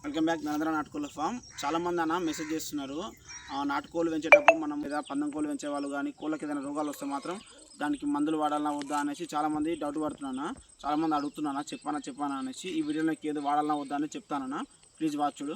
Welcome back Narendra నాటుకోళ్ళ farm. చాలామంది అన్న మెసేజ్ చేస్తున్నారు, నాటుకోళ్ళు పెంచేటప్పుడు మనం లేదా పందెం కోళ్ళు పెంచే వాళ్ళు కానీ కోళ్ళకి ఏదైనా రోగాలు వస్తే మాత్రం దానికి మందులు వాడాలన్నా వద్దా అనేసి చాలామంది డౌట్ పడుతున్నాను. చాలామంది అడుగుతున్నాను చెప్పానా అనేసి. ఈ వీడియోలోకి ఏదో వాడాలన్నా వద్దా అని చెప్తానన్నా, ప్లీజ్ వాచ్ చూడు.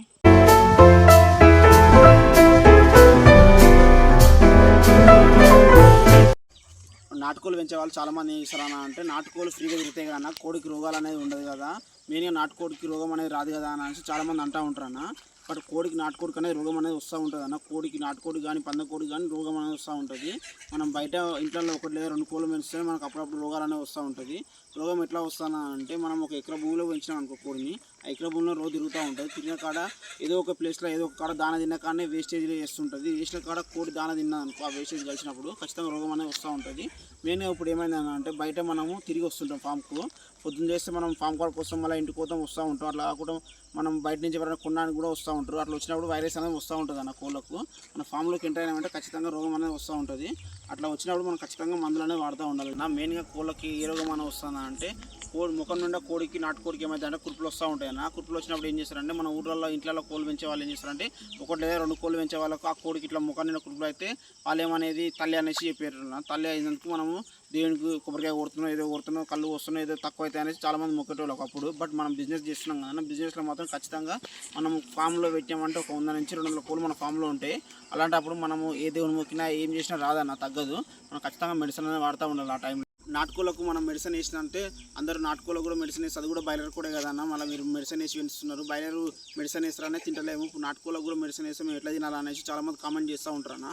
నాటుకోళ్ళు పెంచే వాళ్ళు చాలామంది ఏం చేస్తారన్నా అంటే, నాటుకోళ్ళు ఫ్రీగా తిరిగితే కన్నా కోడికి రోగాలు అనేది ఉండదు కదా, మెయిన్గా నాటుకోడికి రోగం అనేది రాదు కదా అనేసి చాలామంది అంటూ ఉంటారన్న. బట్ కోడికి నాటుకోడికి అనేది రోగం అనేది వస్తూ ఉంటుంది అన్న. కోడికి నాటుకోడి కానీ పందకోడి కానీ రోగం అనేది వస్తూ ఉంటుంది. మనం బయట ఇంట్లో ఒకటి లేదా రెండు కోళ్ళు పెంచితే మనకు అప్పుడప్పుడు రోగాలు అనేవి వస్తూ ఉంటుంది. రోగం ఎట్లా వస్తానా అంటే, మనం ఒక ఎకరా భూమిలో పెంచినాం అనుకో కోడిని, ఆ ఎకరా భూమిలో రోజు తిరుగుతూ ఉంటుంది. తిరిగిన కాడ ఏదో ఒక ప్లేస్లో ఏదో ఒక కాడ దాన తిన్న కాడనే వేస్టేజ్లో చేస్తుంటుంది. వేసిన కాడ కోడి దాన తిన్నా అనుకో, ఆ వేస్టేజ్ కలిసినప్పుడు ఖచ్చితంగా రోగం అనేది వస్తూ ఉంటుంది. మెయిన్గా ఇప్పుడు ఏమైందని అంటే, బయట మనము తిరిగి వస్తుంటాం ఫామ్కు. పొద్దున్న చేస్తే మనం ఫామ్ కాడ కోసం మళ్ళీ ఇంటికి పోతాం వస్తూ ఉంటాం. అట్లా కాకుండా మనం బయట నుంచి ఎవరైనా కొనడానికి కూడా వస్తూ ఉంటారు. అట్లా వచ్చినప్పుడు వైరస్ అనేది వస్తూ ఉంటుంది అన్న కోళ్ళకు. మన ఫామ్లోకి ఎంటర్ అయినామంటే ఖచ్చితంగా రోగం అనేది వస్తూ ఉంటుంది. అట్లా వచ్చినప్పుడు మనం ఖచ్చితంగా మందులు అనేది వాడుతూ ఉండాలి. నా మెయిన్గా కోళ్ళకి ఏ రోగం అనేది వస్తుందా అంటే, కోడి ముఖం నుండి కోడికి నాటుకోడికి ఏమైందంటే కుర్పులు వస్తూ ఉంటాయి అన్న. కుర్పులు వచ్చినప్పుడు ఏం చేస్తారంటే, మన ఊళ్ళలో ఇంట్లో కోళ్ళు పెంచే వాళ్ళు ఏం చేస్తారంటే, ఒకటి లేదా రెండు కోళ్ళు పెంచే వాళ్ళకు ఆ కోడికి ఇట్లా ముఖం నిండా కుర్పులు అయితే వాళ్ళు ఏమనేది తల్లి అనేసి చెప్పారు. తల్లి అయినందుకు మనము దేవునికి కొబ్బరికాయ కొడుతున్నాం, ఏదో కొడుతున్నాం, కళ్ళు వస్తున్నాం, ఏదో తక్కువ అయితే అనేసి చాలామంది మొక్కేటోళ్ళు ఒకప్పుడు. బట్ మనం బిజినెస్ చేస్తున్నాం కదా, బిజినెస్లో మాత్రం ఖచ్చితంగా మనం ఫామ్లో పెట్టామంటే ఒక 100 నుంచి 200 కోళ్ళు మన ఫామ్లో ఉంటాయి. అలాంటప్పుడు మనము ఏ దేవుని మొక్కినా ఏం చేసినా రాదన్న, తగ్గదు. మనం ఖచ్చితంగా మెడిసిన్ అనేది వాడుతూ ఉండాలి ఆ టైంలో. నాటుకోళ్ళకు మనం మెడిసిన్ వేసినంటే, అందరూ నాటుకోళ్ళకు కూడా మెడిసిన్ వేసి, అది కూడా బాయిలర్ కూడా కదన్న. మళ్ళీ మీరు మెడిసిన్ వేసి పెంచుతున్నారు, బాయిలర్ మెడిసిన్ వేస్తారనే తింటలేము. ఇప్పుడు నాటుకోళ్ళకు కూడా మెడిసిన్ వేస్తే మేము ఎట్లా తినాలనేసి చాలామంది కామెంట్ చేస్తూ ఉంటారన్న.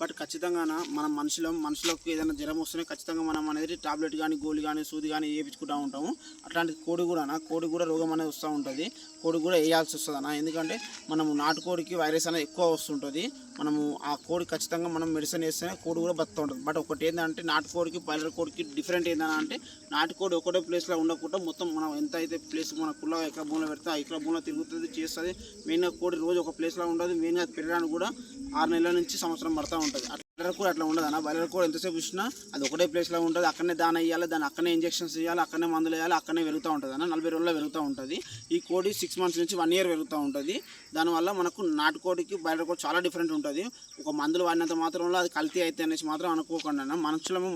బట్ ఖచ్చితంగా మనం మనుషులకు ఏదైనా జ్వరం వస్తేనే ఖచ్చితంగా మనం అనేది టాబ్లెట్ కానీ గోళీ కానీ సూది కానీ వేయించుకుంటూ ఉంటాము. అట్లాంటి కోడి కూడా రోగం అనేది వస్తూ ఉంటుంది. కోడి కూడా వేయాల్సి వస్తుంది అన్న. ఎందుకంటే మనము నాటుకోడికి వైరస్ అనేది ఎక్కువ వస్తుంటుంది. మనము ఆ కోడి ఖచ్చితంగా మనం మెడిసిన్ వేస్తేనే కోడి కూడా బతుకుతూ ఉంటుంది. బట్ ఒకటి ఏంటంటే, నాటుకోడికి బాయిలర్ కోడికి డిఫరెంట్ ఏంటంటే అంటే, నాటుకోడి ఒకటే ప్లేస్లో ఉండకుండా మొత్తం మనం ఎంత అయితే ప్లేస్ మన కుళ్ళ ఎకరా భూమిలో పెడితే ఆ ఎకరా భూమిలో తిరుగుతుంది, చేస్తుంది. మెయిన్గా కోడి రోజు ఒక ప్లేస్లో ఉండదు. మెయిన్గా పెరగడానికి కూడా 6 నెలల నుంచి సంవత్సరం పడుతూ ఉంటుంది. బాయిలర్ కూడా అట్లా ఉండదు అన్న. బాయిలర్ కూడా ఎంతసేపు ఇచ్చినా అది ఒకటే ప్లేస్లో ఉంటుంది. అక్కడనే దాన వేయాలి, దాన్ని అక్కడనే ఇంజెక్షన్స్ వేయాలి, అక్కడనే మందులు వేయాలి, అక్కడనే పెరుగుతూ ఉంటుంది అన్న. 40 రోజుల్లో పెరుగుతూ ఉంటుంది. ఈ కోడి 6 months నుంచి 1 year పెరుగుతూ ఉంటుంది. దానివల్ల మనకు నాటుకోడికి బాయిలర్ కోడి చాలా డిఫరెంట్ ఉంటుంది. ఒక మందులు వాడినంత మాత్రంలో అది కల్తీ అయితే అనేసి మాత్రం అనుకోకుండా అన్న.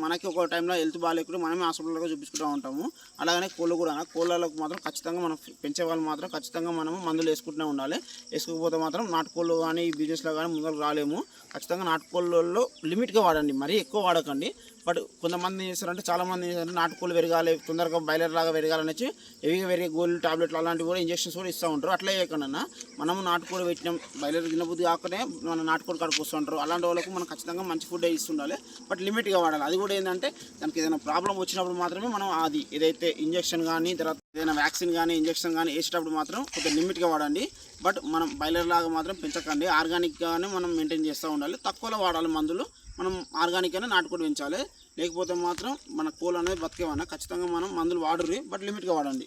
మనకి ఒక టైంలో హెల్త్ బాగాలేకుండా మనమే హాస్పిటల్లో చూపించుకుంటూ ఉంటాము. అలాగనే కోళ్ళు కూడా కోళ్ళకు మాత్రం ఖచ్చితంగా మనం పెంచే వాళ్ళు మాత్రం ఖచ్చితంగా మనము మందులు వేసుకుంటూనే ఉండాలి. వేసుకోకపోతే మాత్రం నాటుకోళ్ళు కానీ ఈ బిజినెస్లో కానీ ముందుకు రాలేము. ఖచ్చితంగా నాటుకోళ్ళలో లిమిట్గా వాడండి, మరీ ఎక్కువ వాడకండి. బట్ కొంతమంది ఏం చేస్తారంటే, చాలామంది ఏం చేస్తారంటే, నాటుకోళ్ళు పెరగాలి, తొందరగా బాయిలర్ లాగా పెరగాలనేసి హెవీగా పెరిగే గోళ్ళు టాబ్లెట్లు అలాంటివి కూడా ఇంజెక్షన్స్ కూడా ఇస్తూ ఉంటారు. అట్లా చేయకుండా మనము నాటుకోడి పెట్టినాం, బాయిలర్ తినబుద్ధి కాకనే మన నాటుకోడి కాడికి వస్తుంటారు. అలాంటి వాళ్ళకు మనం ఖచ్చితంగా మంచి ఫుడ్ ఇస్తుండాలి. బట్ లిమిట్గా వాడాలి. అది కూడా ఏంటంటే, దానికి ఏదైనా ప్రాబ్లం వచ్చినప్పుడు మాత్రమే మనం అది ఏదైతే ఇంజెక్షన్ కానీ తర్వాత ఏదైనా వ్యాక్సిన్ కానీ ఇంజెక్షన్ కానీ వేసేటప్పుడు మాత్రం కొంచెం లిమిట్గా వాడండి. బట్ మనం బాయిలర్ లాగా మాత్రం పెంచకండి. ఆర్గానిక్గానే మనం మెయింటైన్ చేస్తూ ఉండాలి. తక్కువలో వాడాలి మందులు. మనం ఆర్గానిక్గానే నాటుకోడి పెంచాలి. లేకపోతే మాత్రం మన కోళ్ళు అనేది బతికేవన్నా. ఖచ్చితంగా మనం మందులు వాడుర్రి, బట్ లిమిట్గా వాడండి.